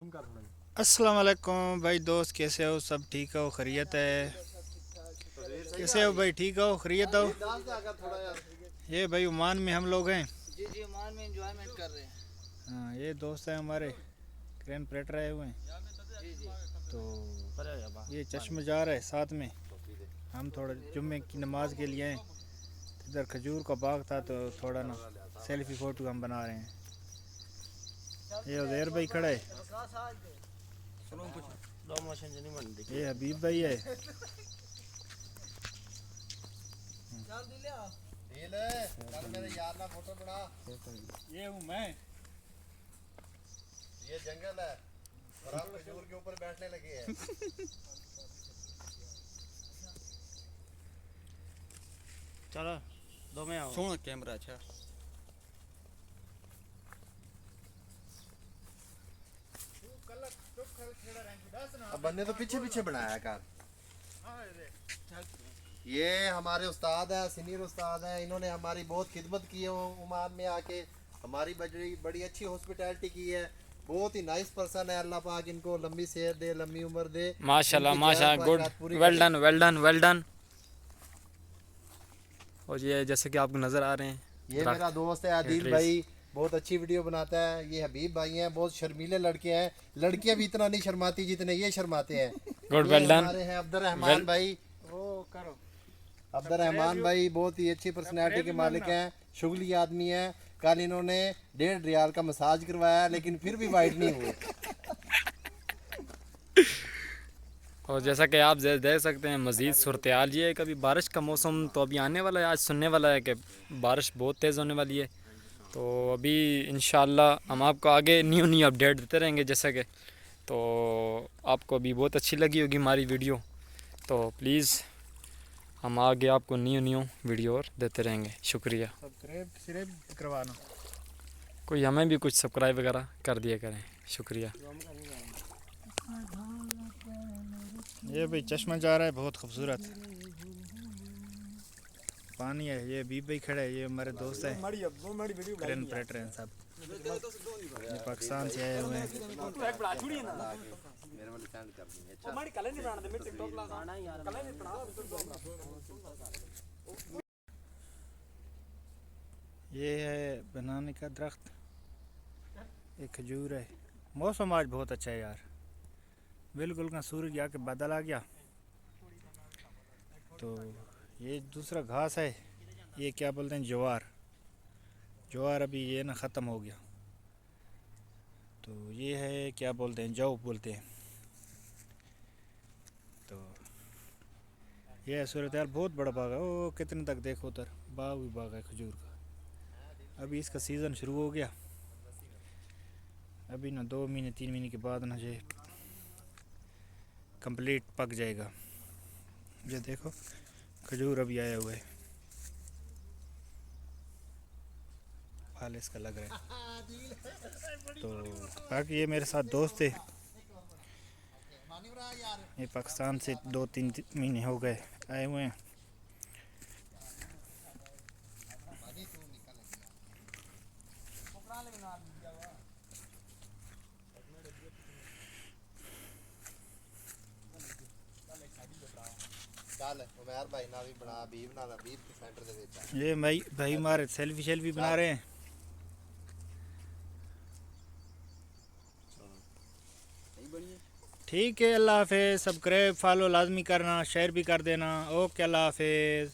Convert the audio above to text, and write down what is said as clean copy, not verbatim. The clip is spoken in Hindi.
अस्सलाम वालेकुम भाई दोस्त, कैसे हो? सब ठीक हो? खैरियत है? कैसे हो भाई? ठीक हो? खैरियत हो? ये भाई ओमान में हम लोग हैं। जी जी, ओमान में एंजॉयमेंट कर रहे हैं। हाँ, ये दोस्त हैं हमारे, क्रेन ऑपरेटर आए हुए हैं। जी जी। तो ये चश्मे जा रहा है साथ में। हम थोड़ा जुम्मे की नमाज के लिए हैं। इधर खजूर का बाग था तो थोड़ा ना सेल्फी फ़ोटो हम बना रहे हैं। ये उज़ैर भाई खड़ा है, ये हबीब भाई है। ये हूँ मैं। ये जंगल है और आप खजूर के ऊपर बैठने लगे हैं। चलो दो में आओ। सोना कैमरा अच्छा। अब बंदे तो पीछे पीछे बनाया कर। ये हमारे उस्ताद हैं, सीनियर उस्ताद हैं। इन्होंने हमारी बहुत खिदमत की है ओमान में आके। हमारी बड़ी बड़ी अच्छी हॉस्पिटैलिटी की है। बहुत ही नाइस पर्सन है। अल्लाह पाक इनको लंबी सेहत दे, लंबी उम्र दे। माशाल्लाह इनकी माशा ख्वाहिशात गुड, पूरी वेल करे। Done well done well done. और ये जैसे कि आपको नज़र आ रहे हैं, ये मेरा दोस्त है आदिल भाई, बहुत अच्छी वीडियो बनाता है। ये हबीब भाई हैं, बहुत शर्मीले लड़के हैं। लड़कियां भी इतना नहीं शर्माती जितने ये शर्माते हैं। गुड ये वेल डन। हमारे हैं अब्दुल रहमान भाई। वो करो। अब्दुल रहमान भाई बहुत ही अच्छी पर्सनैलिटी के मालिक हैं, शुगली आदमी हैं। कल इन्होंने 1.5 रियाल का मसाज करवाया लेकिन फिर भी वाइट नहीं हुए। और जैसा कि आप देख सकते हैं मज़ीद सूरत-ए-हाल ये है कि अभी बारिश का मौसम तो अभी आने वाला है। आज सुनने वाला है कि बारिश बहुत तेज़ होने वाली है। तो अभी इंशाल्लाह हम आपको आगे न्यू अपडेट देते रहेंगे। जैसा कि तो आपको अभी बहुत अच्छी लगी होगी हमारी वीडियो, तो प्लीज़ हम आगे आपको न्यू वीडियो और देते रहेंगे। शुक्रिया। सब्सक्राइब करवाना। कोई हमें भी कुछ सब्सक्राइब वगैरह कर दिया करें। शुक्रिया। ये भाई चश्मा जा रहा है, बहुत खूबसूरत पानी है। ये हबीब भाई खड़ा है, ये हमारे दोस्त है, क्रेन ऑपरेटर हैं सब। ये पाकिस्तान से आए हुए हैं। ये है बनाने का दरख्त, एक खजूर है। मौसम आज बहुत अच्छा है यार, बिल्कुल का सूरज आके बादल आ गया। तो ये दूसरा घास है, ये क्या बोलते हैं, ज्वार। ज्वार अभी ये ना ख़त्म हो गया। तो ये है क्या बोलते हैं, जौ बोलते हैं। तो ये है सूरत हाल। बहुत बड़ा बाग है, ओ कितने तक देखो उधर बाग ही बाग है खजूर का। अभी इसका सीज़न शुरू हो गया। अभी ना 2 महीने 3 महीने के बाद ना ये कंप्लीट पक जाएगा। ये देखो खजूर अभी आया हुआ है, फल इसका लग रहा है। तो बाकी ये मेरे साथ दोस्त थे, ये पाकिस्तान से 2-3 महीने हो गए आए हुए हैं। ये भाई भाई हमारे सेल्फी बना रहे हैं। ठीक है, अल्लाह हाफिज़। सब्सक्राइब फॉलो लाजमी करना, शेयर भी कर देना। ओके, अल्लाह हाफिज़।